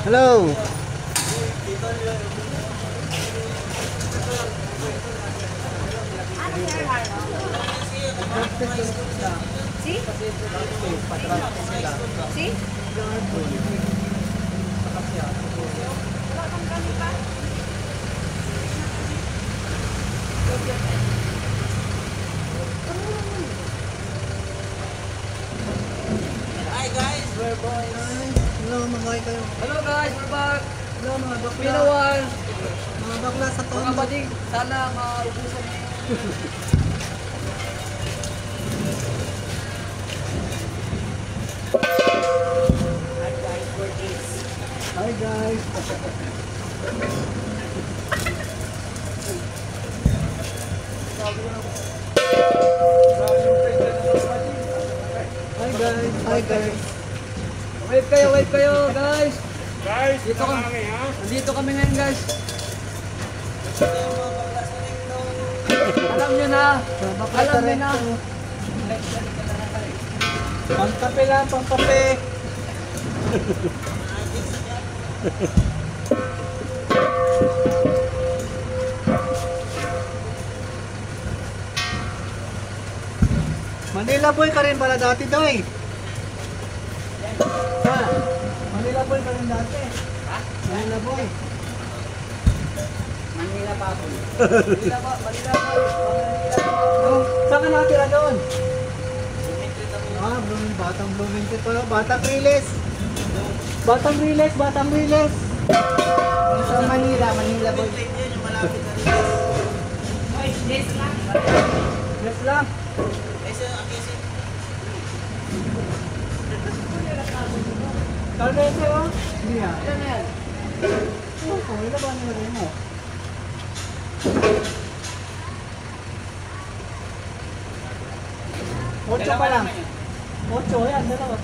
Hello. See? See? Hi guys, we're boys. Hello, mga kayo. Hello guys, we're back. Hello, mga bakla. Pinawan. Mga bakla sa Mga tondo. bading, sana maubusan niyo. Hi guys, we're this. Hi, guys. Hi, guys. Hi, guys. Wave kayo guys. Guys, Dito dito ka. kami ha. Nandito kami ngayon guys. Alam nyo na. Alam nyo na. Pangkape lang, pangkape. Manila boy ka rin pala dati, Doy. Ha? Manila boy ka rin dati. Ha? Manila boy. Manila pa ako. Manila pa. Oh, saan ka nakatira doon? Ah, batang Bloomington pala. Batang Riles. Batang Riles, Batang Riles. Sa Manila, Manila boy. Yes lang. Kalmese oh? Hindi ah. Ilan na yan? Oo, ilan ba nilagay mo? Ocho pa lang. Ocho, yan, dalawa.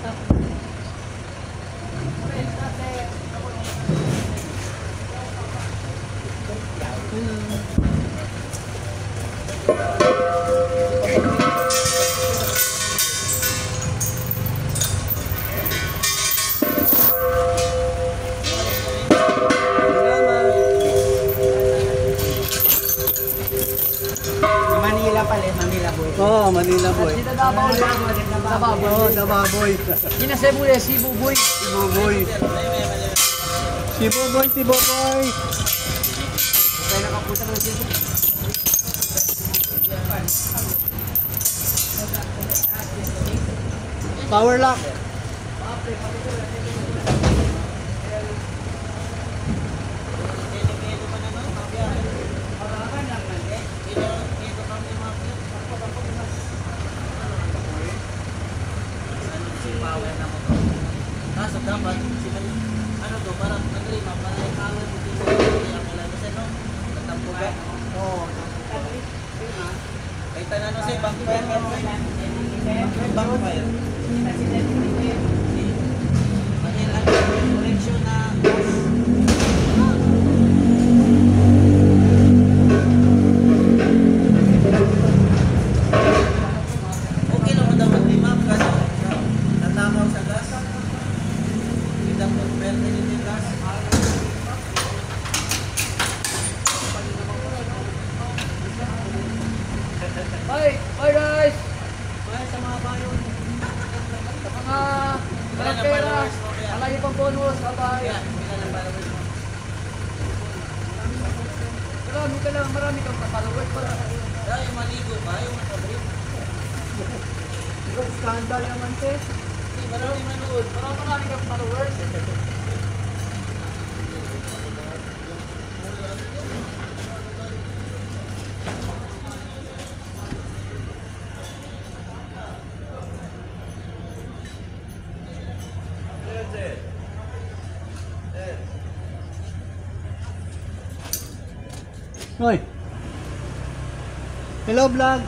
Manila pala, Manila boy. Oo, Manila boy. Dito Davao lang. Davao boy. Oo, Dababoy. Hindi na Cebu eh, Cebu boy. Sibuboy. Sibuboy, Sibuboy. Kaya nakapunta ng Cebu. Power lock. Kaso dapat ano to parang nagrima para ikawan mo dito kaya pala kasi no tatampo ba Oo. kay tanan no say backfire backfire manila correction na okay lang mo dapat lima kaso natamaw sa gas kitang pwerte nito yung gas Hi guys. kaya sa mga bayon Sa mga barangkera. Alay pang bonus. Bye-bye. kaya bilang followers mo Marami kang followers para. dahil maligo ba yung matabrip Scandal naman, sis. hindi marami manood Marami kang followers. Hoy. Hello, vlog.